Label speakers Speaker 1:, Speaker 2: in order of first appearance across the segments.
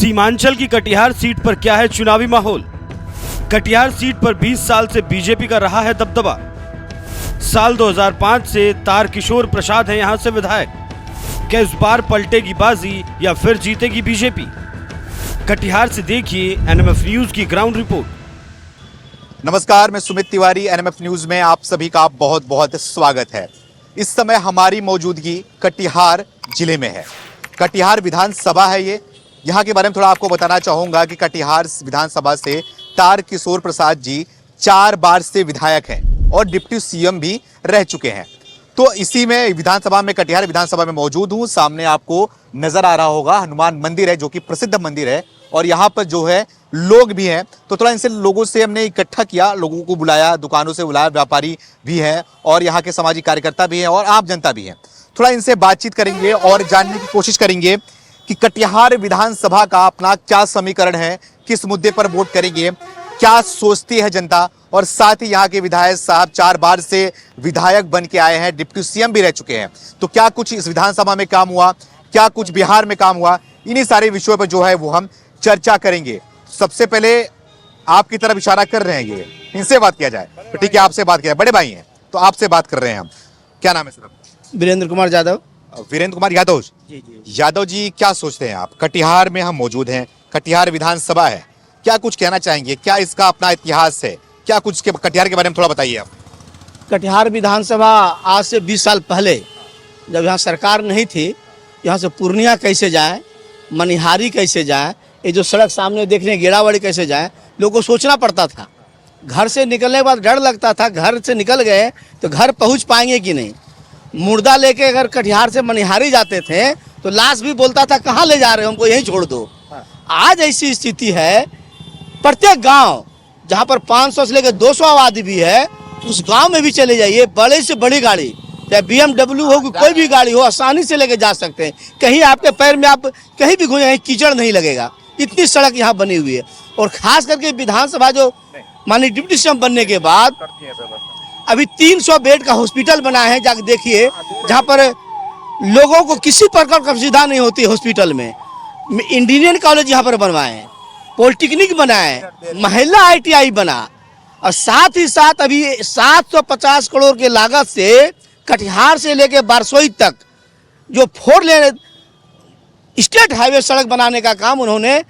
Speaker 1: सीमांचल की कटिहार सीट पर क्या है चुनावी माहौल? कटिहार सीट पर 20 साल से बीजेपी का रहा है दबदबा। साल 2005 से तारकिशोर प्रसाद हैं यहां से विधायक। क्या इस बार पलटेगी बाजी या फिर जीतेगी बीजेपी? कटिहार से देखिए एनएमएफ न्यूज की ग्राउंड रिपोर्ट।
Speaker 2: नमस्कार, मैं सुमित तिवारी। एनएमएफ न्यूज में आप सभी का बहुत बहुत स्वागत है। इस समय हमारी मौजूदगी कटिहार जिले में है। कटिहार विधानसभा है ये। यहाँ के बारे में थोड़ा आपको बताना चाहूंगा कि कटिहार विधानसभा से तारकिशोर प्रसाद जी 4 बार से विधायक हैं और डिप्टी सीएम भी रह चुके हैं। तो इसी में विधानसभा में, कटिहार विधानसभा में मौजूद हूँ। सामने आपको नजर आ रहा होगा हनुमान मंदिर है, जो कि प्रसिद्ध मंदिर है, और यहाँ पर जो है लोग भी हैं। तो थोड़ा इनसे लोगों से हमने इकट्ठा किया, लोगों को बुलाया, दुकानों से बुलाया, व्यापारी भी हैं और यहाँ के सामाजिक कार्यकर्ता भी हैं और आम जनता भी हैं। थोड़ा इनसे बातचीत करेंगे और जानने की कोशिश करेंगे कि कटिहार विधानसभा का अपना क्या समीकरण है, किस मुद्दे पर वोट करेंगे, क्या सोचती है जनता। और साथ ही यहाँ के विधायक साहब 4 बार से विधायक बन के आए हैं, डिप्टी सीएम भी रह चुके हैं। तो क्या कुछ इस विधानसभा में काम हुआ, क्या कुछ बिहार में काम हुआ, इन्हीं सारे विषयों पर जो है वो हम चर्चा करेंगे। सबसे पहले आपकी तरफ इशारा कर रहे हैं, ये इनसे बात किया जाए। तो ठीक है, आपसे बात किया जाए, बड़े भाई हैं तो आपसे बात कर रहे हैं हम। क्या नाम है सर?
Speaker 3: वीरेंद्र कुमार यादव।
Speaker 2: वीरेंद्र कुमार यादव
Speaker 3: जी।
Speaker 2: यादव जी, क्या सोचते हैं आप? कटिहार में हम मौजूद हैं, कटिहार विधानसभा है, क्या कुछ कहना चाहेंगे? क्या इसका अपना इतिहास है? क्या कुछ के कटिहार के बारे में थोड़ा बताइए आप।
Speaker 3: कटिहार विधानसभा आज से 20 साल पहले, जब यहाँ सरकार नहीं थी, यहाँ से पूर्णिया कैसे जाए, मनिहारी कैसे जाए, ये जो सड़क सामने देखने गेड़ावाड़ी कैसे जाए, लोगों को सोचना पड़ता था। घर से निकलने के बाद डर लगता था, घर से निकल गए तो घर पहुँच पाएंगे कि नहीं। मुर्दा लेके अगर कटिहार से मनिहारी जाते थे तो लाश भी बोलता था कहाँ ले जा रहे हो, हमको यहीं छोड़ दो। आज ऐसी स्थिति है, प्रत्येक गांव जहां पर 500 से लेकर 200 आबादी भी है, उस गांव में भी चले जाइए, बड़े से बड़ी गाड़ी, चाहे BMW हो, कोई भी गाड़ी हो, आसानी से लेके जा सकते हैं। कहीं आपके पैर में आप कहीं भी घुसे, कीचड़ नहीं लगेगा, इतनी सड़क यहाँ बनी हुई है। और खास करके विधानसभा जो माननीय डिप्टी सीएम बनने के बाद अभी 300 बेड का हॉस्पिटल बना है, जाकर देखिए, जहाँ पर लोगों को किसी प्रकार की सुविधा नहीं होती हॉस्पिटल में। इंजीनियरिंग कॉलेज यहाँ पर बनवाए हैं, पॉलिटेक्निक बनाए, महिला ITI बना, और साथ ही साथ अभी 750 करोड़ के लागत से कटिहार से लेकर बारसोई तक जो 4 लेन स्टेट हाईवे सड़क बनाने का काम उन्होंने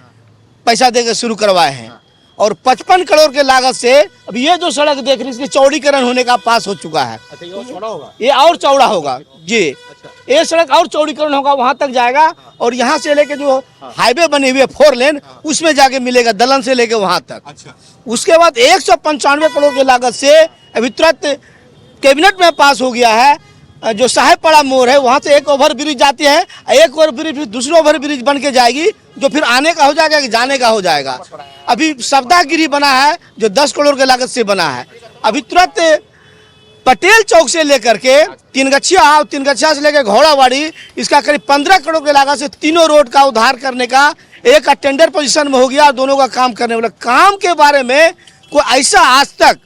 Speaker 3: पैसा देकर शुरू करवाए हैं। और 55 करोड़ के लागत से अभी ये जो सड़क देख रही है, इसकी चौड़ीकरण होने का पास हो चुका है।
Speaker 2: अच्छा, ये और चौड़ा होगा?
Speaker 3: ये और चौड़ा होगा जी। ये सड़क और चौड़ीकरण होगा, वहां तक जाएगा। और यहाँ से लेके जो हाईवे बने हुए 4 लेन, उसमें जाके मिलेगा दलन से लेके वहां तक। अच्छा। उसके बाद 195 करोड़ की लागत से अभी तुरंत कैबिनेट में पास हो गया है, जो साहेबपाड़ा मोड़ है, वहां से एक ओवर ब्रिज जाती है, एक ओवर ब्रिज दूसरी ओवर ब्रिज बन के जाएगी, जो फिर आने का हो जाएगा कि जाने का हो जाएगा। अभी सब्दागिरी बना है, जो 10 करोड़ के लागत से बना है। अभी तुरंत पटेल चौक से लेकर के तीनगछिया से लेकर घोड़ावाड़ी, इसका करीब 15 करोड़ के लागत से तीनों रोड का उद्धार करने का एक टेंडर पोजीशन में हो गया। दोनों का काम करने वाला, काम के बारे में कोई ऐसा आज तक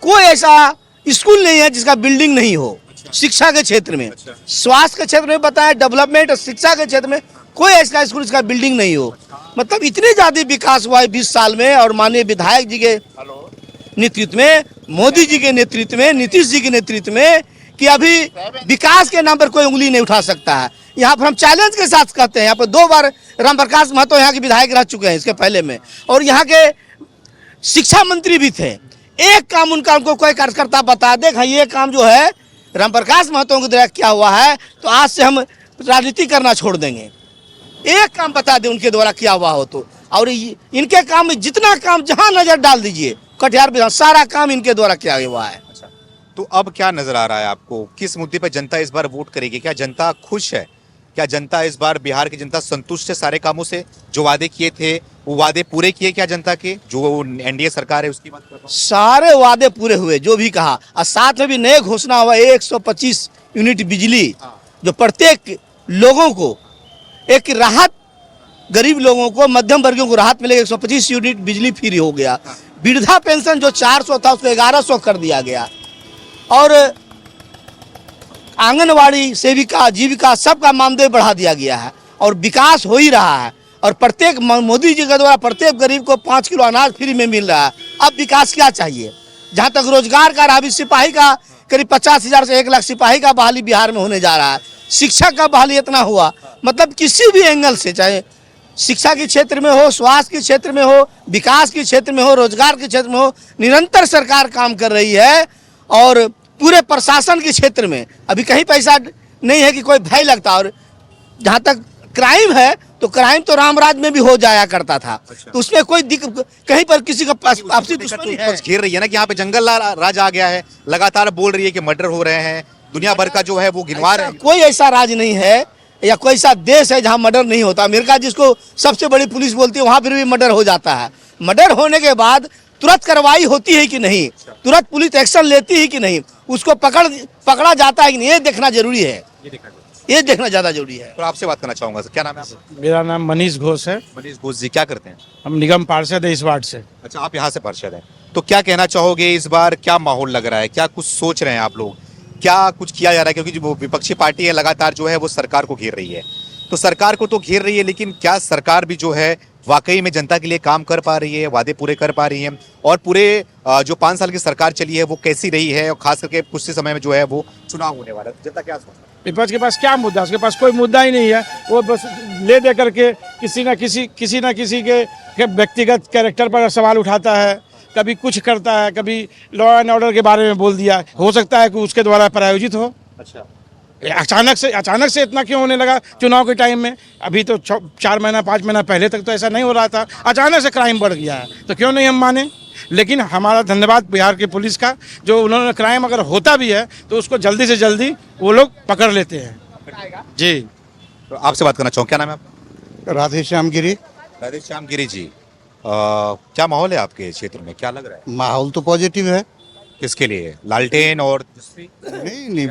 Speaker 3: कोई ऐसा स्कूल नहीं है जिसका बिल्डिंग नहीं हो। शिक्षा के क्षेत्र में, स्वास्थ्य के क्षेत्र में बताएं, डेवलपमेंट और शिक्षा के क्षेत्र में कोई ऐसा स्कूल जिसका बिल्डिंग नहीं हो। मतलब इतनी ज्यादा विकास हुआ है 20 साल में। और माननीय विधायक जी के नेतृत्व में, मोदी जी के नेतृत्व में, नीतीश जी के नेतृत्व में, कि अभी विकास के नाम पर कोई उंगली नहीं उठा सकता है। यहाँ पर हम चैलेंज के साथ कहते हैं, यहाँ पर 2 बार रामप्रकाश महतो यहाँ के विधायक रह चुके हैं इसके पहले में, और यहाँ के शिक्षा मंत्री भी थे। एक काम उनका हमको कोई कार्यकर्ता बता दे, हाँ ये काम जो है रामप्रकाश महतो के द्वारा क्या हुआ है, तो आज से हम राजनीति करना छोड़ देंगे। एक काम बता दे उनके द्वारा क्या हुआ हो तो। और इनके काम में जितना काम, जहां नजर डाल दीजिए कटिहार में, सारा काम इनके द्वारा किया हुआ है। अच्छा,
Speaker 2: तो अब क्या नजर आ रहा है आपको? किस मुद्दे पर जनता इस बार वोट करेगी? क्या जनता खुश है? क्या जनता इस बार, बिहार की जनता संतुष्ट है सारे कामों से? जो वादे किए थे वो वादे पूरे किए क्या जनता के? जो एनडीए सरकार है उसकी बात कर रहा हूं।
Speaker 3: सारे वादे पूरे हुए जो भी कहा, और साथ में भी नए घोषणा हुआ 125 यूनिट बिजली, जो प्रत्येक लोगों को एक राहत, गरीब लोगों को, मध्यम वर्गों को राहत मिलेगी। 125 यूनिट बिजली फ्री हो गया। वृद्धा पेंशन जो 400 था उसको 1100 कर दिया गया। और आंगनवाड़ी सेविका, जीविका, सबका मानदेय बढ़ा दिया गया है। और विकास हो ही रहा है। और प्रत्येक मोदी जी के द्वारा प्रत्येक गरीब को 5 किलो अनाज फ्री में मिल रहा है। अब विकास क्या चाहिए? जहाँ तक रोजगार का रहा, अभी सिपाही का करीब 50,000 से 1 लाख सिपाही का बहाली बिहार में होने जा रहा है। शिक्षा का बहाली इतना हुआ, मतलब किसी भी एंगल से, चाहे शिक्षा के क्षेत्र में हो, स्वास्थ्य के क्षेत्र में हो, विकास के क्षेत्र में हो, रोजगार के क्षेत्र में हो, निरंतर सरकार काम कर रही है। और पूरे प्रशासन के क्षेत्र में अभी कहीं पैसा नहीं है कि कोई भय लगता। और जहाँ तक क्राइम है तो क्राइम तो रामराज में भी हो जाया करता था। तो उसमें कोई कहीं पर किसी का आपसी दुश्मनी है।
Speaker 2: घेर रही है ना कि यहाँ पे जंगल राज आ गया है, लगातार बोल रही है कि मर्डर हो रहे हैं, दुनिया भर का जो है वो गिनवा रहे हैं।
Speaker 3: कोई ऐसा राज नहीं है या कोई ऐसा देश है जहाँ मर्डर नहीं होता। अमेरिका जिसको सबसे बड़ी पुलिस बोलती है, वहाँ पर भी मर्डर हो जाता है। मर्डर होने के बाद तुरंत कार्रवाई होती है कि नहीं, तुरंत पुलिस एक्शन लेती है कि नहीं, उसको पकड़ा जाता है कि नहीं, ये देखना जरूरी है। ये देखना ज्यादा जरूरी है।
Speaker 2: तो आपसे बात करना चाहूंगा सर, क्या नाम है आपका?
Speaker 4: मेरा नाम मनीष घोष है।
Speaker 2: मनीष घोष जी, क्या करते हैं?
Speaker 4: हम निगम पार्षद है इस वार्ड से।
Speaker 2: अच्छा, आप यहाँ से पार्षद हैं, तो क्या कहना चाहोगे? इस बार क्या माहौल लग रहा है, क्या कुछ सोच रहे हैं आप लोग, क्या कुछ किया जा रहा है? क्योंकि जो विपक्षी पार्टी है लगातार जो है वो सरकार को घेर रही है, तो सरकार को तो घेर रही है, लेकिन क्या सरकार भी जो है वाकई में जनता के लिए काम कर पा रही है, वादे पूरे कर पा रही है? और पूरे जो 5 साल की सरकार चली है वो कैसी रही है, और खास करके कुछ ही समय में जो है वो चुनाव होने वाला है, जनता क्या सोच रही है?
Speaker 4: विपक्ष के पास क्या मुद्दा? उसके पास कोई मुद्दा ही नहीं है। वो बस ले दे करके किसी न किसी के व्यक्तिगत कैरेक्टर पर सवाल उठाता है, कभी कुछ करता है, कभी लॉ एंड ऑर्डर के बारे में बोल दिया। हो सकता है कि उसके द्वारा प्रायोजित हो।
Speaker 2: अच्छा,
Speaker 4: अचानक से इतना क्यों होने लगा चुनाव के टाइम में? अभी तो 4 महीना 5 महीना पहले तक तो ऐसा नहीं हो रहा था। अचानक से क्राइम बढ़ गया है, तो क्यों नहीं हम माने? लेकिन हमारा धन्यवाद बिहार के पुलिस का, जो उन्होंने क्राइम अगर होता भी है तो उसको जल्दी से जल्दी वो लोग पकड़ लेते हैं। जी,
Speaker 2: तो आपसे बात करना चाहूँ, क्या नाम है आपका?
Speaker 5: राधेश्याम गिरी।
Speaker 2: राधेश्याम गिरी जी, क्या माहौल है आपके क्षेत्र में, क्या लग रहा है?
Speaker 5: माहौल तो पॉजिटिव है।
Speaker 2: किसके लिए? लालटेन और
Speaker 5: नहीं,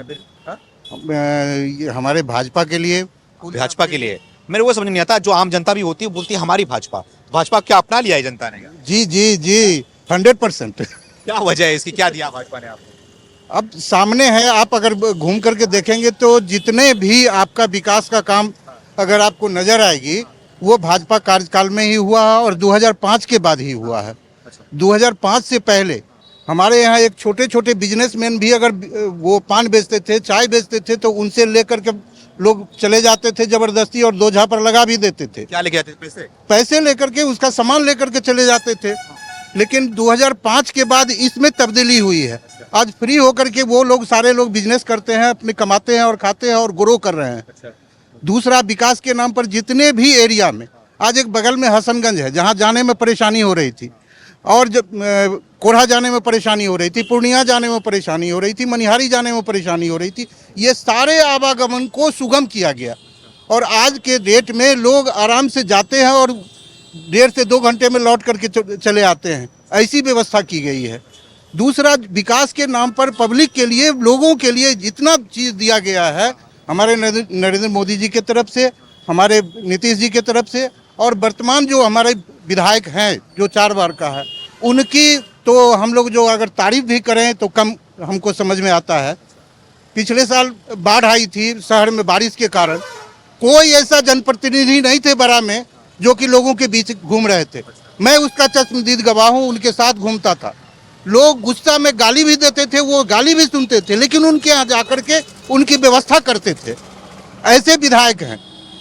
Speaker 5: ये हमारे भाजपा के लिए।
Speaker 2: भाजपा के लिए? मेरे वो समझ नहीं आता, जो आम जनता भी होती है बोलती है हमारी भाजपा क्या अपना लिया है जनता ने?
Speaker 5: जी जी जी, 100%।
Speaker 2: क्या वजह है इसकी, क्या दिया भाजपा ने आपको?
Speaker 5: अब सामने है, आप अगर घूम करके देखेंगे तो जितने भी आपका विकास का काम अगर आपको नजर आएगी वो भाजपा कार्यकाल में ही हुआ है और 2005 के बाद ही हुआ है। 2005 से पहले हमारे यहाँ एक छोटे छोटे बिजनेसमैन भी अगर वो पान बेचते थे, चाय बेचते थे, तो उनसे लेकर के लोग चले जाते थे जबरदस्ती और 2 झापर लगा भी देते थे।
Speaker 2: क्या लेके आते थे?
Speaker 5: पैसे लेकर के, उसका सामान लेकर के चले जाते थे। लेकिन 2005 के बाद इसमें तब्दीली हुई है। आज फ्री होकर के वो लोग, सारे लोग बिजनेस करते हैं, अपने कमाते हैं और खाते हैं और ग्रो कर रहे हैं। दूसरा, विकास के नाम पर जितने भी एरिया में, आज एक बगल में हसनगंज है जहाँ जाने में परेशानी हो रही थी, और जब कोढ़ा जाने में परेशानी हो रही थी, पूर्णिया जाने में परेशानी हो रही थी, मनिहारी जाने में परेशानी हो रही थी, ये सारे आवागमन को सुगम किया गया। और आज के डेट में लोग आराम से जाते हैं और 1.5 से 2 घंटे में लौट करके चले आते हैं, ऐसी व्यवस्था की गई है। दूसरा, विकास के नाम पर पब्लिक के लिए, लोगों के लिए जितना चीज़ दिया गया है हमारे नरेंद्र मोदी जी की तरफ से, हमारे नीतीश जी की तरफ से, और वर्तमान जो हमारे विधायक हैं जो 4 बार का है, उनकी तो हम लोग जो अगर तारीफ भी करें तो कम हमको समझ में आता है। पिछले साल बाढ़ आई थी शहर में बारिश के कारण, कोई ऐसा जनप्रतिनिधि नहीं थे बड़ा में जो कि लोगों के बीच घूम रहे थे। मैं उसका चश्मदीद गवाह हूँ, उनके साथ घूमता था। लोग गुस्सा में गाली भी देते थे, वो गाली भी सुनते थे, लेकिन उनके यहाँ जाकर के उनकी व्यवस्था करते थे। ऐसे विधायक हैं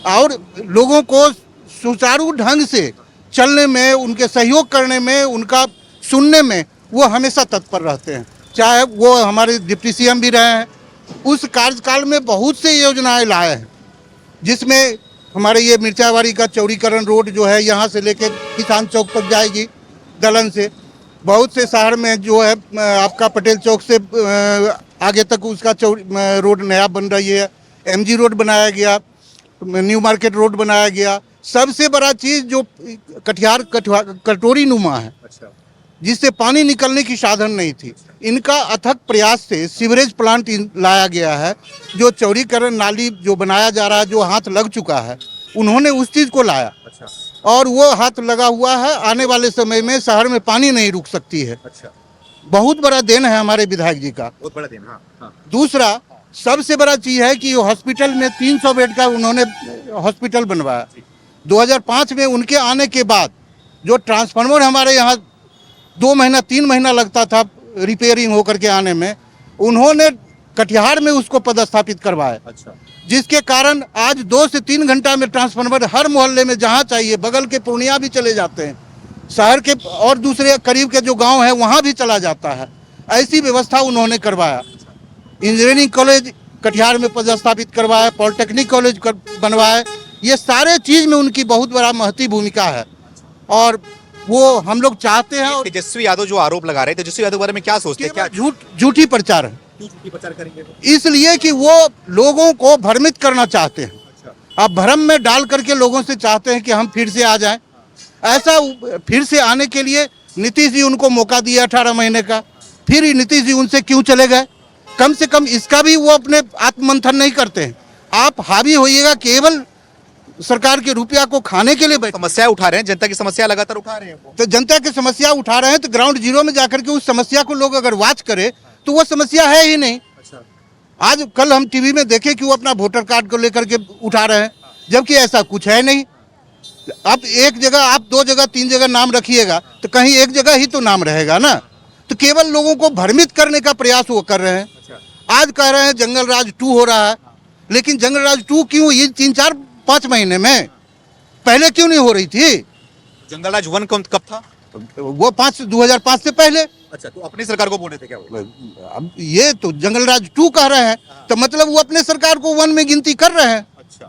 Speaker 5: और लोगों को सुचारू ढंग से चलने में, उनके सहयोग करने में, उनका सुनने में वो हमेशा तत्पर रहते हैं। चाहे वो हमारे डिप्टी सीएम भी रहे हैं, उस कार्यकाल में बहुत से योजनाएं लाए हैं, जिसमें हमारे ये मिर्चावाड़ी का चौड़ीकरण रोड जो है यहाँ से लेकर किसान चौक तक जाएगी दलन से। बहुत से शहर में जो है आपका पटेल चौक से आगे तक उसका रोड नया बन रही है। एमजी रोड बनाया गया, न्यू मार्केट रोड बनाया गया। सबसे बड़ा चीज़ जो कटिहार कटोरी नुमा है, जिससे पानी निकलने की साधन नहीं थी, इनका अथक प्रयास से सीवरेज प्लांट लाया गया है। जो चौड़ीकरण नाली जो बनाया जा रहा है, जो हाथ लग चुका है, उन्होंने उस चीज़ को लाया। और वो हाथ लगा हुआ है। आने वाले समय में शहर में पानी नहीं रुक सकती है। बहुत बड़ा देन है हमारे विधायक जी का,
Speaker 2: बहुत बड़ा दिन। हाँ।
Speaker 5: दूसरा, सबसे बड़ा चीज़ है कि हॉस्पिटल में 300 बेड का उन्होंने हॉस्पिटल बनवाया, 2005 में उनके आने के बाद जो ट्रांसफार्मर हमारे यहाँ 2 महीना 3 महीना लगता था रिपेयरिंग होकर के आने में, उन्होंने कटिहार में उसको पदस्थापित करवाया।
Speaker 2: अच्छा।
Speaker 5: जिसके कारण आज 2 से 3 घंटा में ट्रांसफार्मर हर मोहल्ले में जहाँ चाहिए, बगल के पूर्णिया भी चले जाते हैं, शहर के और दूसरे करीब के जो गांव है वहाँ भी चला जाता है। ऐसी व्यवस्था उन्होंने करवाया। इंजीनियरिंग कॉलेज कटिहार में पदस्थापित करवाया, पॉलिटेक्निक कॉलेज बनवाया। ये सारे चीज़ में उनकी बहुत बड़ा महती भूमिका है और वो हम लोग चाहते हैं। और
Speaker 2: तेजस्वी यादव जो आरोप लगा रहे थे, तेजस्वी यादव के बारे में क्या सोचते हैं? क्या
Speaker 5: झूठी प्रचार है,
Speaker 2: झूठी प्रचार करेंगे?
Speaker 5: इसलिए कि वो लोगों को भ्रमित करना चाहते हैं। आप भ्रम में डाल करके लोगों से चाहते हैं कि हम फिर से आ जाएं। ऐसा फिर से आने के लिए नीतीश जी उनको मौका दिया 18 महीने का, फिर नीतीश जी उनसे क्यों चले गए? कम से कम इसका भी वो अपने आत्ममंथन नहीं करते हैं। आप हावी होइएगा केवल सरकार के रुपया को खाने के लिए।
Speaker 2: समस्या उठा रहे हैं, जनता की समस्या लगातार उठा रहे हैं वो।
Speaker 5: तो जनता की समस्या उठा रहे हैं तो ग्राउंड जीरो में जाकर के उस समस्या को लोग अगर वॉच करे तो वो समस्या है ही नहीं। आज कल हम टीवी में देखे कि वो अपना वोटर कार्ड को लेकर के उठा रहे हैं, जबकि ऐसा कुछ है नहीं। अब एक जगह आप 2 जगह 3 जगह नाम रखिएगा तो कहीं एक जगह ही तो नाम रहेगा ना। तो केवल लोगों को भ्रमित करने का प्रयास वो कर रहे हैं। आज कह रहे हैं जंगल राज 2 हो रहा है, लेकिन जंगल राज 2 क्यों ये 3-4-5 महीने में, पहले क्यों नहीं हो रही थी?
Speaker 2: जंगल राज 1 कब था?
Speaker 5: वो 2005 से पहले।
Speaker 2: अच्छा, तो अपनी सरकार को बोल रहे थे क्या वो?
Speaker 5: अब ये तो जंगल राज 2 कह रहे हैं तो मतलब वो अपने सरकार को 1 में गिनती कर रहे हैं।
Speaker 2: अच्छा।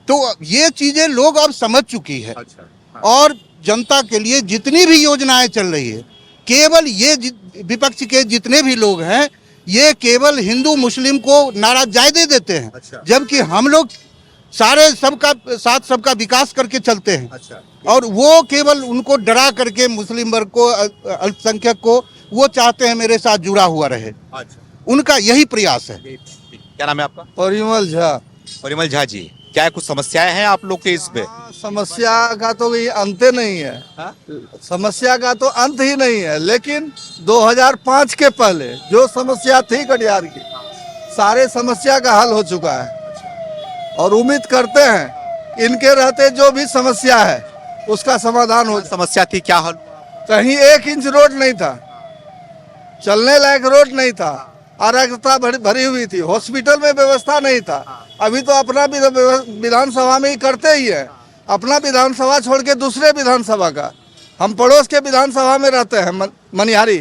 Speaker 5: तो ये चीजें लोग अब समझ चुकी है।
Speaker 2: अच्छा।
Speaker 5: और जनता के लिए जितनी भी योजनाएं चल रही है, केवल ये विपक्ष के जितने भी लोग हैं ये केवल हिंदू मुस्लिम को नाराज जायदे देते हैं।
Speaker 2: अच्छा।
Speaker 5: जबकि हम लोग सारे सबका साथ सबका विकास करके चलते हैं।
Speaker 2: अच्छा।
Speaker 5: और वो केवल उनको डरा करके मुस्लिम वर्ग को, अल्पसंख्यक को, वो चाहते हैं मेरे साथ जुड़ा हुआ रहे।
Speaker 2: अच्छा।
Speaker 5: उनका यही प्रयास है।
Speaker 2: क्या नाम है आपका?
Speaker 6: परिमल झा।
Speaker 2: परिमल झा जी, क्या कुछ समस्याएं हैं आप लोग के इसमें?
Speaker 6: समस्या का तो ये अंत नहीं है।
Speaker 2: हाँ?
Speaker 6: समस्या का तो अंत ही नहीं है, लेकिन 2005 के पहले जो समस्या थी कटिहार की, सारे समस्या का हल हो चुका है और उम्मीद करते हैं इनके रहते जो भी समस्या है उसका समाधान हो।
Speaker 2: समस्या थी, क्या हल?
Speaker 6: कहीं 1 इंच रोड नहीं था, चलने लायक रोड नहीं था, अराजकता भरी हुई थी, हॉस्पिटल में व्यवस्था नहीं था। अभी तो अपना विधानसभा में ही करते ही है, अपना विधानसभा छोड़ के दूसरे विधानसभा का। हम पड़ोस के विधानसभा में रहते हैं मनिहारी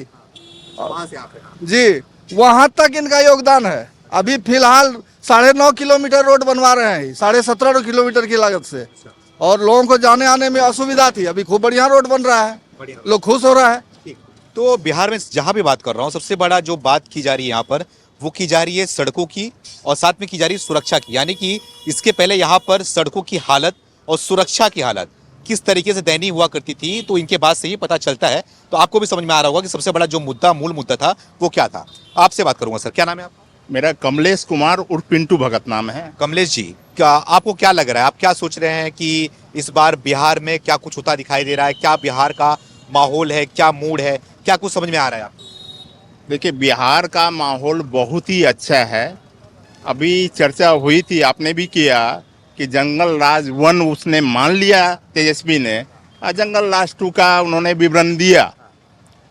Speaker 6: जी, वहाँ तक इनका योगदान है। अभी फिलहाल 9.5 किलोमीटर रोड बनवा रहे हैं, 17.5 किलोमीटर की लागत से, और लोगों को जाने आने में असुविधा थी। अभी खूब बढ़िया रोड बन रहा है, लोग खुश हो रहा है।
Speaker 2: तो बिहार में जहां भी बात कर रहा हूं, सबसे बड़ा जो बात की जा रही है यहाँ पर, वो की जा रही है सड़कों की और साथ में की जा रही है सुरक्षा की। यानी कि इसके पहले यहाँ पर सड़कों की हालत और सुरक्षा की हालत किस तरीके से दयनीय हुआ करती थी, तो इनके बाद से ये पता चलता है। तो आपको भी समझ में आ रहा होगा कि सबसे बड़ा जो मुद्दा, मूल मुद्दा था वो क्या था। आपसे बात करूंगा सर, क्या नाम है आपका?
Speaker 7: मेरा कमलेश कुमार उर्फ पिंटू भगत नाम है।
Speaker 2: कमलेश जी, क्या आपको क्या लग रहा है, आप क्या सोच रहे हैं कि इस बार बिहार में क्या कुछ होता दिखाई दे रहा है? क्या बिहार का माहौल है, क्या मूड है, क्या कुछ समझ में आ रहा है आपको?
Speaker 7: देखिए, बिहार का माहौल बहुत ही अच्छा है। अभी चर्चा हुई थी, आपने भी किया कि जंगल राज 1 उसने मान लिया तेजस्वी ने, और जंगल राज 2 का उन्होंने विवरण दिया,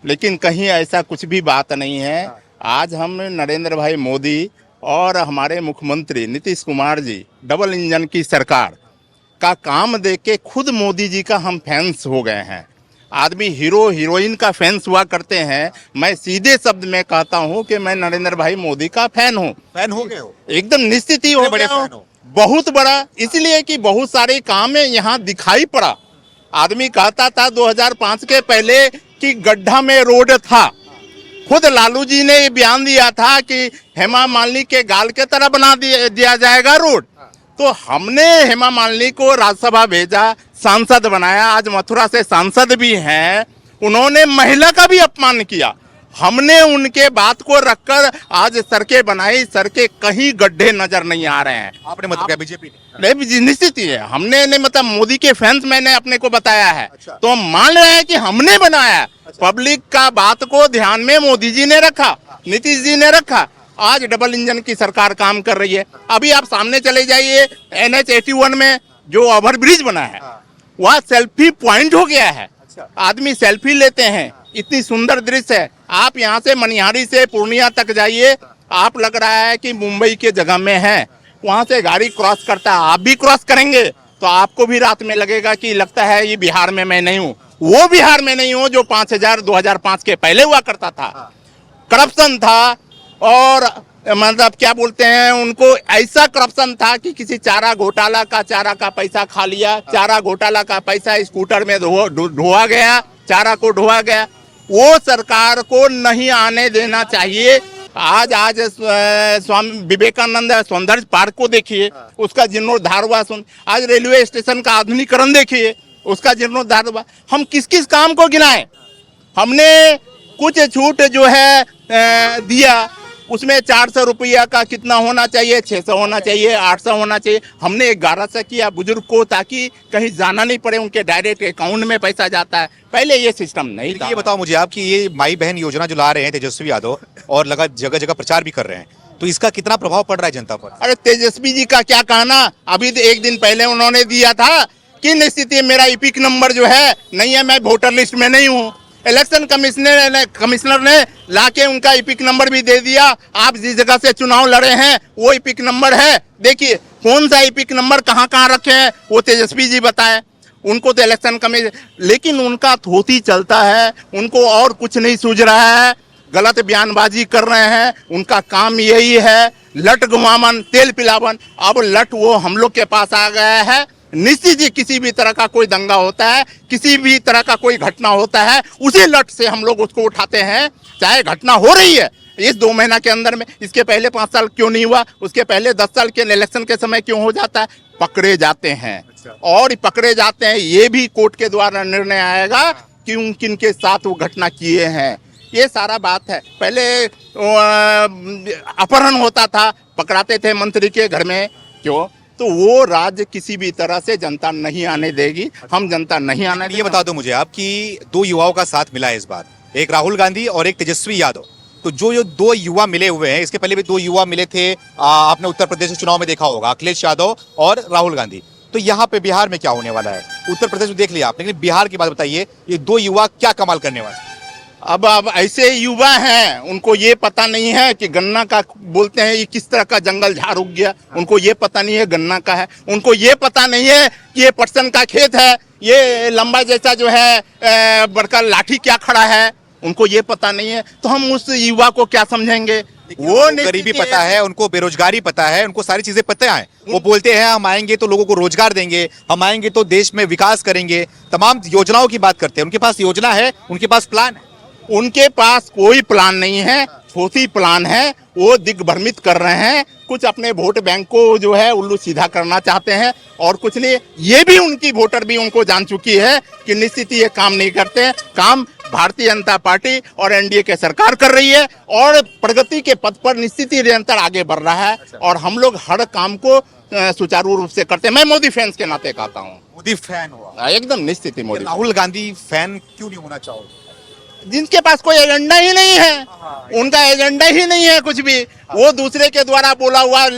Speaker 7: लेकिन कहीं ऐसा कुछ भी बात नहीं है। आज हम नरेंद्र भाई मोदी और हमारे मुख्यमंत्री नीतीश कुमार जी, डबल इंजन की सरकार का काम देख के खुद मोदी जी का हम फैंस हो गए हैं। आदमी हीरो हीरोइन का फैंस हुआ करते हैं, मैं सीधे शब्द में कहता हूं कि मैं नरेंद्र भाई मोदी का फैन हूं।
Speaker 2: फैन हो गए हो?
Speaker 7: एकदम निश्चित ही हो
Speaker 2: बड़े
Speaker 7: गया
Speaker 2: फैन हो?
Speaker 7: बहुत बड़ा, इसलिए कि बहुत सारे काम यहाँ दिखाई पड़ा। आदमी कहता था 2005 के पहले कि गड्ढा में रोड था, खुद लालू जी ने ये बयान दिया था कि हेमा मालिनी के गाल के तरह बना दिया जाएगा रोड। तो हमने हेमा मालिनी को राज्यसभा भेजा, सांसद बनाया, आज मथुरा से सांसद भी हैं। उन्होंने महिला का भी अपमान किया, हमने उनके बात को रखकर आज सड़कें बनाई। सड़कें कहीं गड्ढे नजर नहीं आ रहे हैं।
Speaker 2: आपने मतलब क्या बीजेपी ने?
Speaker 7: नहीं, निश्चित ही है, हमने नहीं, मतलब मोदी के फैंस मैंने अपने को बताया है।
Speaker 2: अच्छा।
Speaker 7: तो हम मान रहे हैं कि हमने बनाया। अच्छा। पब्लिक का बात को ध्यान में मोदी जी ने रखा, नीतीश जी ने रखा। आज डबल इंजन की सरकार काम कर रही है। अभी आप सामने चले जाइए, NH 81 में जो ओवरब्रिज बना है वह सेल्फी पॉइंट हो गया है। आदमी सेल्फी लेते हैं, इतनी सुंदर दृश्य है। आप यहाँ से मनिहारी से पूर्णिया तक जाइए, आप लग रहा है कि मुंबई के जगह में है। वहां से गाड़ी क्रॉस करता है, आप भी क्रॉस करेंगे तो आपको भी रात में लगेगा कि लगता है ये बिहार में मैं नहीं हूँ, वो बिहार में नहीं हूँ जो 2005 के पहले हुआ करता था। करप्शन था और मतलब क्या बोलते हैं उनको, ऐसा करप्शन था कि किसी चारा घोटाला का चारा का पैसा खा लिया, चारा घोटाला का पैसा स्कूटर में ढोआ गया, चारा को ढोआ गया। वो सरकार को नहीं आने देना चाहिए। आज स्वामी विवेकानंद सौंदर्य पार्क को देखिए, उसका जीर्णोद्धार हुआ। आज रेलवे स्टेशन का आधुनिकीकरण देखिए, उसका जीर्णोद्धार हुआ। हम किस किस काम को गिनाएं? हमने कुछ छूट जो है दिया, उसमें 400 रुपया का कितना होना चाहिए, 600 होना चाहिए, 800 होना चाहिए। हमने 1100 किया बुजुर्ग को, ताकि कहीं जाना नहीं पड़े, उनके डायरेक्ट अकाउंट में पैसा जाता है। पहले ये सिस्टम नहीं था।
Speaker 2: ये बताओ मुझे आप कि ये माई बहन योजना जो ला रहे हैं तेजस्वी यादव और लगा जगह जगह प्रचार भी कर रहे हैं, तो इसका कितना प्रभाव पड़ रहा है जनता पर?
Speaker 7: अरे तेजस्वी जी का क्या कहना, अभी एक दिन पहले उन्होंने दिया था कि स्थिति मेरा इपिक नंबर जो है नहीं है, मैं वोटर लिस्ट में नहीं हूँ। इलेक्शन कमिश्नर ने लाके उनका इपिक नंबर भी दे दिया। आप जिस जगह से चुनाव लड़े हैं वो इपिक नंबर है। देखिए कौन सा इपिक नंबर कहाँ कहाँ रखे हैं वो तेजस्वी जी बताए। उनको तो इलेक्शन कमिश्नर, लेकिन उनका थोती चलता है, उनको और कुछ नहीं सूझ रहा है, गलत बयानबाजी कर रहे हैं। उनका काम यही है, लट घुमावन तेल पिलावन। अब लट वो हम लोग के पास आ गया है। निश्चित ही किसी भी तरह का कोई दंगा होता है, किसी भी तरह का कोई घटना होता है, उसी लट से हम लोग उसको उठाते हैं। चाहे घटना हो रही है इस 2 महीना के अंदर में, इसके पहले 5 साल क्यों नहीं हुआ, उसके पहले 10 साल के इलेक्शन के समय क्यों हो जाता है? पकड़े जाते हैं। और पकड़े जाते हैं, ये भी कोर्ट के द्वारा निर्णय आएगा कि उन किन के साथ वो घटना किए हैं। ये सारा बात है। पहले अपहरण होता था, पकड़ाते थे मंत्री के घर में, क्यों? तो वो राज्य किसी भी तरह से जनता नहीं आने देगी। हम जनता नहीं आने देंगे।
Speaker 2: ये बता दो मुझे आप कि 2 युवाओं का साथ मिला है इस बार, एक राहुल गांधी और एक तेजस्वी यादव। तो जो 2 युवा मिले हुए हैं, इसके पहले भी 2 युवा मिले थे, आपने उत्तर प्रदेश चुनाव में देखा होगा, अखिलेश यादव और राहुल गांधी। तो यहाँ पे बिहार में क्या होने वाला है? उत्तर प्रदेश में देख लिया आपने, लेकिन बिहार की बात बताइए, ये 2 युवा क्या कमाल करने वाले हैं?
Speaker 7: अब ऐसे युवा हैं, उनको ये पता नहीं है कि गन्ना का बोलते हैं ये किस तरह का जंगल झाड़ उग गया। उनको ये पता नहीं है गन्ना का है। उनको ये पता नहीं है कि ये पटसन का खेत है, ये लंबा जैसा जो है बड़का लाठी क्या खड़ा है। उनको ये पता नहीं है, तो हम उस युवा को क्या समझेंगे? वो
Speaker 2: गरीबी पता है, उनको बेरोजगारी पता है, उनको सारी चीजें पता है। वो बोलते हैं हम आएंगे तो लोगों को रोजगार देंगे, हम आएंगे तो देश में विकास करेंगे, तमाम योजनाओं की बात करते हैं। उनके पास योजना है, उनके पास प्लान है।
Speaker 7: उनके पास कोई प्लान नहीं है, छोटी प्लान है। वो दिग्भ्रमित कर रहे हैं, कुछ अपने वोट बैंक को जो है उल्लू सीधा करना चाहते हैं और कुछ नहीं। ये भी उनकी वोटर भी उनको जान चुकी है कि निश्चित ये काम नहीं करते हैं। काम भारतीय जनता पार्टी और एनडीए के सरकार कर रही है और प्रगति के पथ पर निश्चित ही निरंतर आगे बढ़ रहा है। और हम लोग हर काम को सुचारू रूप से करते हैं। मैं मोदी फैंस के नाते कहता हूँ।
Speaker 2: मोदी फैन हुआ
Speaker 7: एकदम निश्चित ही मोदी।
Speaker 2: राहुल गांधी फैन क्यों नहीं होना चाहोगे?
Speaker 7: जिनके पास कोई एजेंडा ही नहीं है, उनका एजेंडा ही नहीं है कुछ भी। वो दूसरे के द्वारा बोला हुआ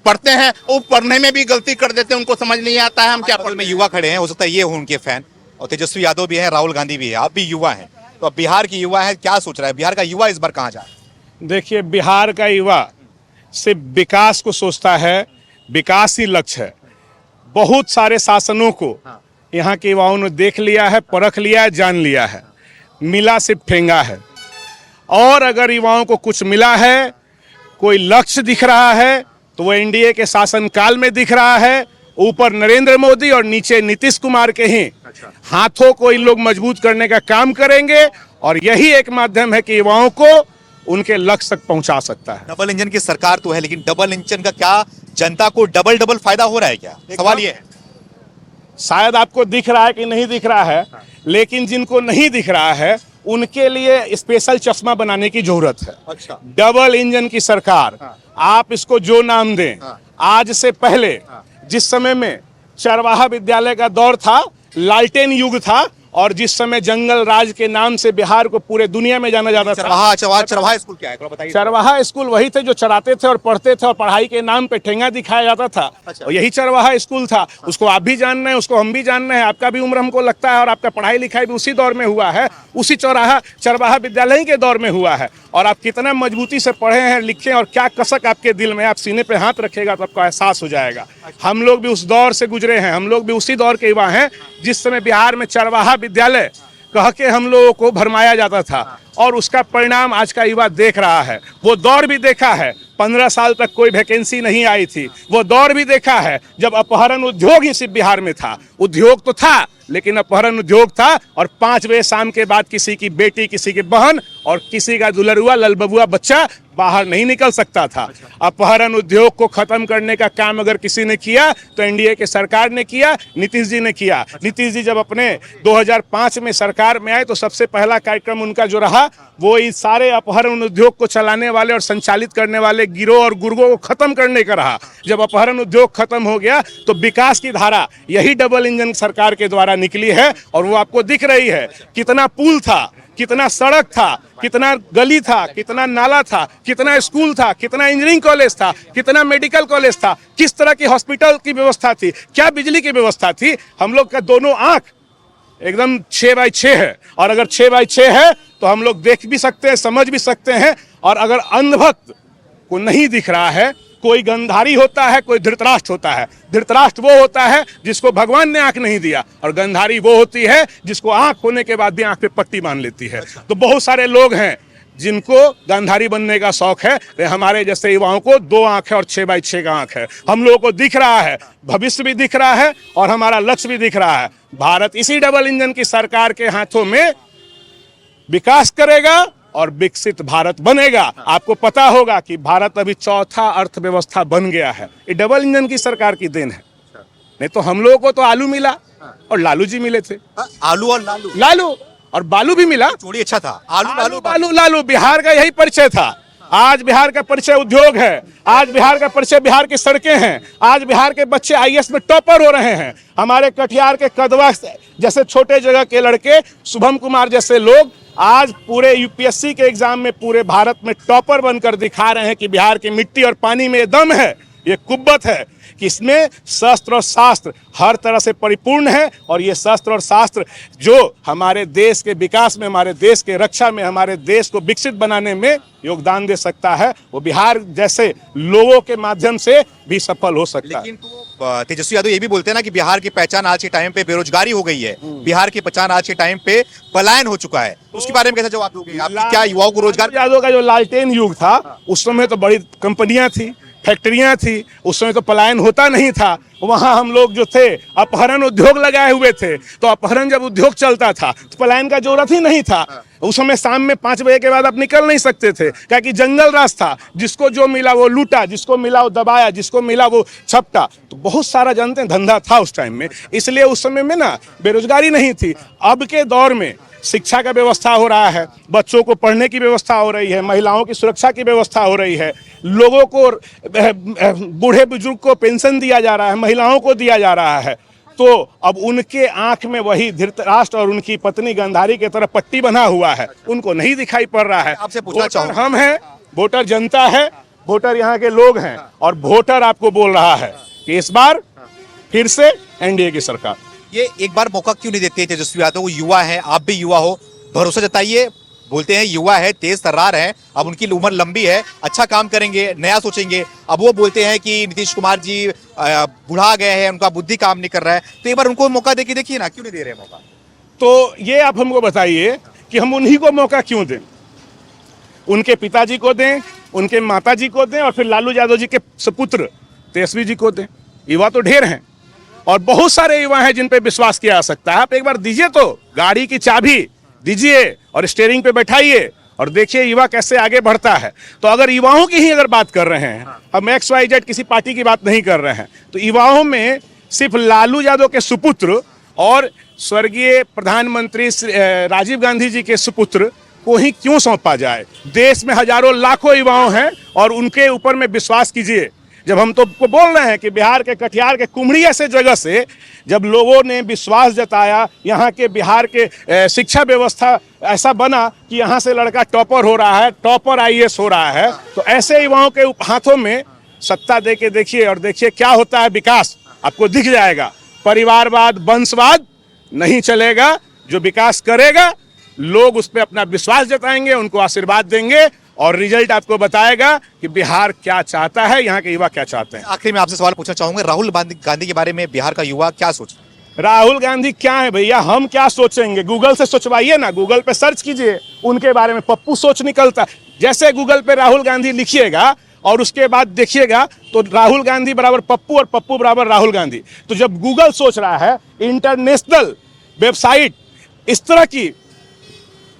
Speaker 7: पढ़ते हैं, वो पढ़ने में भी गलती कर देते हैं, उनको समझ नहीं आता है हम क्या
Speaker 2: बगल में युवा खड़े हैं, हो सकता है ये हो उनके फैन, और तेजस्वी यादव भी है, राहुल गांधी भी है, आप भी युवा हैं। तो अब बिहार की युवा है, क्या सोच रहा है बिहार का युवा इस बार कहाँ जा रहा है?
Speaker 8: देखिए, बिहार का युवा सिर्फ विकास को सोचता है, विकास ही लक्ष्य है। बहुत सारे शासनों को यहाँ के युवाओं ने देख लिया है, परख लिया है, जान लिया है। मिला सिर्फ ठेंगा है। और अगर युवाओं को कुछ मिला है, कोई लक्ष्य दिख रहा है, तो वो एनडीए के शासनकाल में दिख रहा है। ऊपर नरेंद्र मोदी और नीचे नीतीश कुमार के ही हाथों को इन लोग मजबूत करने का काम करेंगे और यही एक माध्यम है कि युवाओं को उनके लक्ष्य तक पहुंचा सकता है।
Speaker 2: डबल इंजन की सरकार तो है, लेकिन डबल इंजन का क्या जनता को डबल फायदा हो रहा है क्या? सवाल ये है।
Speaker 8: शायद आपको दिख रहा है कि नहीं दिख रहा है, लेकिन जिनको नहीं दिख रहा है उनके लिए स्पेशल चश्मा बनाने की जरूरत है।
Speaker 2: अच्छा।
Speaker 8: डबल इंजन की सरकार, आप इसको जो नाम दें। आज से पहले जिस समय में चरवाहा विद्यालय का दौर था, लालटेन युग था, और जिस समय जंगल राज के नाम से बिहार को पूरे दुनिया में जाना जाता था।
Speaker 2: चरवाहा स्कूल क्या है, थोड़ा बताइए।
Speaker 8: चरवाहा स्कूल वही थे जो चराते थे और पढ़ते थे और पढ़ाई के नाम पे ठेंगा दिखाया जाता था। और यही चरवाहा स्कूल था। उसको आप भी जान रहे हैं, उसको हम भी जान रहे हैं, आपका भी उम्र हमको लगता है और आपका पढ़ाई लिखाई भी उसी दौर में हुआ है, उसी चरवाहा विद्यालय के दौर में हुआ है। और आप कितना मजबूती से पढ़े हैं, लिखे और क्या कसक आपके दिल में, आप सीने पे हाथ रखेगा तो आपको एहसास हो जाएगा। हम लोग भी उस दौर से गुजरे हैं, हम लोग भी उसी दौर के युवा हैं जिस समय बिहार में चरवाहा विद्यालय कह के हम लोगों को भरमाया जाता था और उसका परिणाम आज का युवा देख रहा है। वो दौर भी देखा है, 15 साल तक कोई वैकेंसी नहीं आई थी। वो दौर भी देखा है जब अपहरण उद्योग ही सिर्फ बिहार में था। उद्योग तो था लेकिन अपहरण उद्योग था और 5 बजे शाम के बाद किसी की बेटी, किसी की बहन और किसी का दुलरुआ ललबबुआ बच्चा बाहर नहीं निकल सकता था। अपहरण उद्योग को खत्म करने का काम अगर किसी ने किया तो एनडीए के सरकार ने किया, नीतीश जी ने किया। नीतीश जी जब अपने 2005 में सरकार में आए तो सबसे पहला कार्यक्रम उनका जो रहा वो इस सारे अपहरण उद्योग को चलाने वाले और संचालित करने वाले गिरोह और गुर्गों को खत्म करने का रहा। जब अपहरण उद्योग खत्म हो गया तो विकास की धारा यही डबल इंजन सरकार के द्वारा निकली है और वो आपको दिख रही है। कितना पुल था, कितना सड़क था, कितना गली था, कितना नाला था, कितना स्कूल था, कितना इंजीनियरिंग कॉलेज था, कितना मेडिकल कॉलेज था, किस तरह की हॉस्पिटल की व्यवस्था थी, क्या बिजली की व्यवस्था थी। हम लोग का दोनों आंख एकदम 6x6 है और अगर 6x6 है तो हम लोग देख भी सकते हैं, समझ भी सकते हैं। और अगर अंधभक्त को नहीं दिख रहा है, कोई गंधारी होता है, कोई धृतराष्ट्र होता है। धृतराष्ट्र वो होता है जिसको भगवान ने आंख नहीं दिया और गंधारी वो होती है जिसको आंख होने के बाद भी आंख पे पट्टी बांध लेती है। तो बहुत सारे लोग हैं जिनको गांधारी बनने का शौक है। हमारे जैसे युवाओं को 2 आंख है और 6x6 का आंख है। हम लोगों को दिख रहा है, भविष्य भी दिख रहा है और हमारा लक्ष्य भी दिख रहा है। भारत इसी डबल इंजन की सरकार के हाथों में विकास करेगा और विकसित भारत बनेगा। आपको पता होगा कि भारत अभी 4था अर्थव्यवस्था बन गया है। ये डबल इंजन की सरकार की देन है। नहीं तो हम लोगों को तो आलू मिला और लालू जी मिले थे।
Speaker 2: आलू और
Speaker 8: लालू और बालू भी मिला।
Speaker 2: जोड़ी अच्छा था।
Speaker 8: लालू बिहार का यही परिचय था। आज बिहार का परिचय उद्योग है, आज बिहार का परिचय बिहार की सड़कें हैं, आज बिहार के बच्चे आईएएस में टॉपर हो रहे हैं। हमारे कटिहार के कदवा जैसे छोटे जगह के लड़के, शुभम कुमार जैसे लोग आज पूरे यूपीएससी के एग्जाम में पूरे भारत में टॉपर बनकर दिखा रहे हैं कि बिहार की मिट्टी और पानी में दम है। ये कुव्वत है कि इसमें शस्त्र और शास्त्र हर तरह से परिपूर्ण है और ये शस्त्र और शास्त्र जो हमारे देश के विकास में, हमारे देश के रक्षा में, हमारे देश को विकसित बनाने में योगदान दे सकता है, वो बिहार जैसे लोगों के माध्यम से भी सफल हो सकता है।
Speaker 2: लेकिन तो तेजस्वी यादव ये भी बोलते हैं ना कि बिहार की पहचान आज के टाइम पे बेरोजगारी हो गई है, बिहार की पहचान आज के टाइम पे पलायन हो चुका है। उसके बारे में कैसे जवाब दोगे? आप क्या युवाओं को रोजगार?
Speaker 8: यादव का जो लालटेन युग था उस समय तो बड़ी कंपनियां थी, फैक्ट्रियां थी, उस समय तो पलायन होता नहीं था। वहां हम लोग जो थे अपहरण उद्योग लगाए हुए थे, तो अपहरण जब उद्योग चलता था तो पलायन का जरूरत ही नहीं था। उस समय शाम में 5 बजे के बाद आप निकल नहीं सकते थे, क्योंकि जंगल राज था। जिसको जो मिला वो लूटा, जिसको मिला वो दबाया, जिसको मिला वो छपटा। तो बहुत सारा जानते हैं धंधा था उस टाइम में, इसलिए उस समय में ना बेरोजगारी नहीं थी। अब के दौर में शिक्षा का व्यवस्था हो रहा है, बच्चों को पढ़ने की व्यवस्था हो रही है, महिलाओं की सुरक्षा की व्यवस्था हो रही है, लोगों को बूढ़े बुजुर्ग को पेंशन दिया जा रहा है, महिलाओं को दिया जा रहा है। तो अब उनके आंख में वही धृतराष्ट्र और उनकी पत्नी गांधारी की तरह पट्टी बना हुआ है, उनको नहीं दिखाई पड़ रहा है।
Speaker 2: आपसे पूछना चाहूंगा,
Speaker 8: हम हैं, वोटर जनता है, वोटर यहाँ के लोग हैं और वोटर आपको बोल रहा है कि इस बार फिर से एनडीए की सरकार।
Speaker 2: ये एक बार मौका क्यों नहीं देते तेजस्वी यादव? वो युवा है, आप भी युवा हो, भरोसा जताइए। बोलते हैं युवा है, तेज तर्रार है, अब उनकी उम्र लंबी है, अच्छा काम करेंगे, नया सोचेंगे। अब वो बोलते हैं कि नीतीश कुमार जी बुढ़ा गए हैं, उनका बुद्धि काम नहीं कर रहा है, तो एक बार उनको मौका देके देखिए ना, क्यों नहीं दे रहे मौका?
Speaker 8: तो ये आप हमको बताइए कि हम उन्हीं को मौका क्यों दें? उनके पिताजी को दें, उनके माताजी को दें और फिर लालू यादव जी के सपुत्र तेजस्वी जी को दें। युवा तो ढेर हैं और बहुत सारे युवा हैं जिन पे विश्वास किया जा सकता है। आप एक बार दीजिए, तो गाड़ी की चाबी दीजिए और स्टीयरिंग पे बैठाइए और देखिए युवा कैसे आगे बढ़ता है। तो अगर युवाओं की ही अगर बात कर रहे हैं, हम XYZ किसी पार्टी की बात नहीं कर रहे हैं, तो युवाओं में सिर्फ लालू यादव के सुपुत्र और स्वर्गीय प्रधानमंत्री राजीव गांधी जी के सुपुत्र को ही क्यों सौंपा जाए? देश में हजारों लाखों युवाओं हैं और उनके ऊपर में विश्वास कीजिए, जब हम तो बोल रहे हैं कि बिहार के कटिहार के कुमड़ी ऐसे जगह से जब लोगों ने विश्वास जताया, यहाँ के बिहार के शिक्षा व्यवस्था ऐसा बना कि यहाँ से लड़का टॉपर हो रहा है, टॉपर IAS हो रहा है, तो ऐसे युवाओं के हाथों में सत्ता दे के देखिए और देखिए क्या होता है। विकास आपको दिख जाएगा। परिवारवाद, वंशवाद नहीं चलेगा। जो विकास करेगा लोग उस पर अपना विश्वास जताएंगे, उनको आशीर्वाद देंगे और रिजल्ट आपको बताएगा कि बिहार क्या चाहता है, यहाँ के युवा क्या चाहते हैं।
Speaker 2: आखिरी में आपसे सवाल पूछना चाहूंगा, राहुल गांधी के बारे में बिहार का युवा क्या सोच रहा है?
Speaker 8: राहुल गांधी क्या है भैया, हम क्या सोचेंगे? गूगल से सोचवाइए ना, गूगल पे सर्च कीजिए उनके बारे में, पप्पू सोच निकलता है। जैसे गूगल पे राहुल गांधी लिखिएगा और उसके बाद देखिएगा तो राहुल गांधी बराबर पप्पू और पप्पू बराबर राहुल गांधी। तो जब गूगल सोच रहा है, इंटरनेशनल वेबसाइट इस तरह की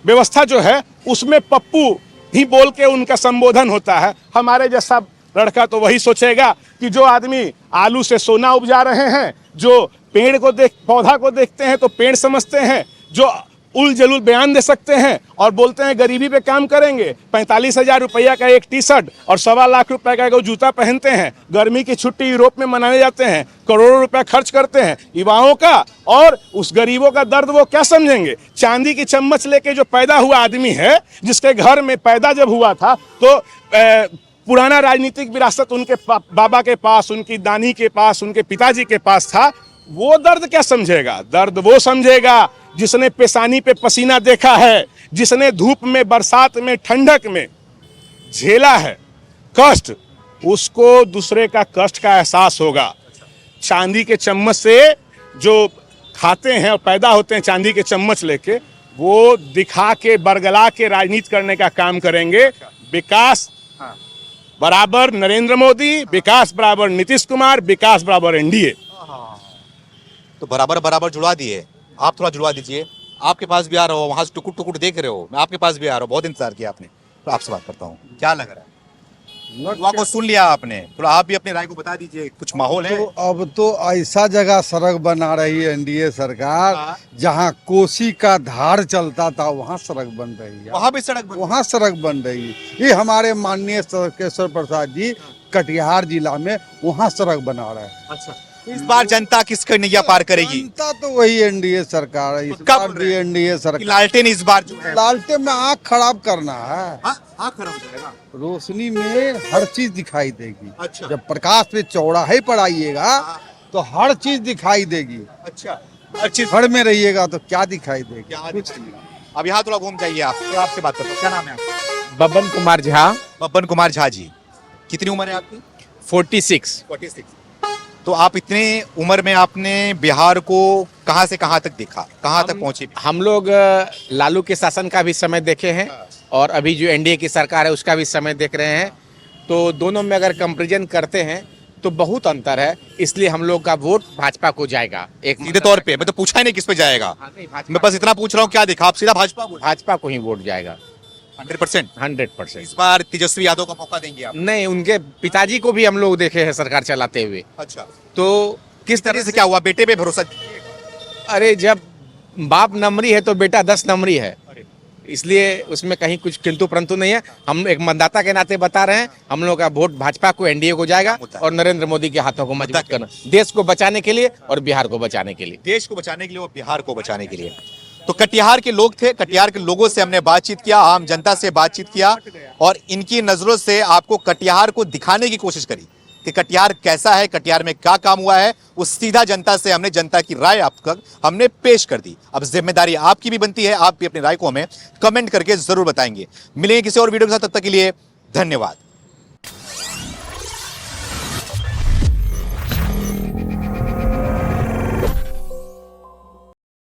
Speaker 8: व्यवस्था जो है उसमें पप्पू ही बोल के उनका संबोधन होता है। हमारे जैसा लड़का तो वही सोचेगा कि जो आदमी आलू से सोना उपजा रहे हैं, जो पेड़ को पौधा को देखते हैं तो पेड़ समझते हैं, जो उल जलूल बयान दे सकते हैं और बोलते हैं गरीबी पे काम करेंगे, 45,000 रुपया का एक टी-शर्ट और 1.25 लाख रुपए का एक जूता पहनते हैं, गर्मी की छुट्टी यूरोप में मनाने जाते हैं, करोड़ों रुपए खर्च करते हैं युवाओं का, और उस गरीबों का दर्द वो क्या समझेंगे? चांदी की चम्मच लेके जो पैदा हुआ आदमी है, जिसके घर में पैदा जब हुआ था तो पुराना राजनीतिक विरासत उनके बाबा के पास, उनकी दानी के पास, उनके पिताजी के पास था, वो दर्द क्या समझेगा? दर्द वो समझेगा जिसने पेशानी पे पसीना देखा है, जिसने धूप में, बरसात में, ठंडक में झेला है कष्ट, उसको दूसरे का कष्ट का एहसास होगा। चांदी के चम्मच से जो खाते हैं और पैदा होते हैं चांदी के चम्मच लेके, वो दिखा के बरगला के राजनीति करने का काम करेंगे। विकास बराबर नरेंद्र मोदी, विकास बराबर नीतीश कुमार, विकास बराबर NDA।
Speaker 2: तो बराबर बराबर जुड़वा दिए, आप थोड़ा जुड़वा दीजिए। आपके पास भी आ रहा हो, वहां से टुकुर टुकुर देख रहे हो, मैं आपके पास भी आ रहा हूँ, बहुत इंतजार किया आपने, तो आपसे बात करता हूँ, क्या लग रहा है? युवा को सुन लिया आपने, थोड़ा आप भी अपनी राय को बता दीजिए, कुछ माहौल है?
Speaker 6: तो अब तो ऐसा जगह सड़क बना रही है NDA सरकार, जहाँ कोसी का धार चलता था वहाँ सड़क बन रही है,
Speaker 2: वहां भी सड़क
Speaker 6: वहाँ सड़क बन रही है। ये हमारे माननीय केशव प्रसाद जी कटिहार जिला में वहाँ सड़क बना रहे हैं।
Speaker 2: अच्छा, इस बार जनता किसका नैया पार करेगी?
Speaker 6: जनता तो वही NDA सरकार है, इस बार भी NDA सरकार।
Speaker 2: लालटेन इस बार जो है,
Speaker 6: लालटेन में आँख खराब करना है,
Speaker 2: आँख खराब हो जाएगा।
Speaker 6: रोशनी में हर चीज दिखाई देगी।
Speaker 2: अच्छा।
Speaker 6: जब प्रकाश पे चौराहे पर आइएगा तो हर चीज दिखाई देगी।
Speaker 2: अच्छा, हर चीज
Speaker 6: घर में रहिएगा तो क्या दिखाई देगी?
Speaker 2: क्या दिखाई? अब यहाँ थोड़ा घूम जाइए आप, तो आपसे बात करता हूँ, क्या नाम है आपका?
Speaker 9: बब्बन कुमार झा।
Speaker 2: बब्बन कुमार झा जी, कितनी उम्र है आपकी?
Speaker 9: 46।
Speaker 2: 46। तो आप इतने उम्र में आपने बिहार को कहां से कहां तक देखा, कहां तक पहुंचे?
Speaker 9: हम लोग लालू के शासन का भी समय देखे हैं और अभी जो NDA की सरकार है उसका भी समय देख रहे हैं, तो दोनों में अगर कंपैरिजन करते हैं तो बहुत अंतर है, इसलिए हम लोग का वोट भाजपा को जाएगा। एक
Speaker 2: सीधे तौर पे मैं तो पूछा ही नहीं किस पे जाएगा, मैं बस इतना पूछ रहा हूँ, क्या देखा आप? सीधा भाजपा?
Speaker 9: भाजपा को ही वोट जाएगा
Speaker 2: 100%।
Speaker 9: 100%।
Speaker 2: इस बार तेजस्वी यादव का मौका देंगे आप?
Speaker 9: नहीं, उनके पिताजी को भी हम लोग देखे हैं सरकार चलाते हुए।
Speaker 2: अच्छा,
Speaker 9: तो
Speaker 2: किस तरह से क्या हुआ? बेटे पे भरोसा?
Speaker 9: अरे जब बाप नंबरी है तो बेटा 10 नंबरी है, इसलिए उसमें कहीं कुछ किंतु परंतु नहीं है। हम एक मतदाता के नाते बता रहे हैं, हम लोग का वोट भाजपा को, NDA को जाएगा और नरेंद्र मोदी के हाथों को मजबूत करना, देश को बचाने के लिए और बिहार को बचाने के लिए।
Speaker 2: देश को बचाने के लिए और बिहार को बचाने के लिए। तो कटिहार के लोग थे, कटिहार के लोगों से हमने बातचीत किया, आम जनता से बातचीत किया और इनकी नजरों से आपको कटिहार को दिखाने की कोशिश करी कि कटिहार कैसा है, कटिहार में क्या काम हुआ है, वो सीधा जनता से हमने जनता की राय आप तक हमने पेश कर दी। अब जिम्मेदारी आपकी भी बनती है, आप भी अपनी राय को हमें कमेंट करके जरूर बताएंगे। मिलेंगे किसी और वीडियो के साथ, तब तक के लिए धन्यवाद।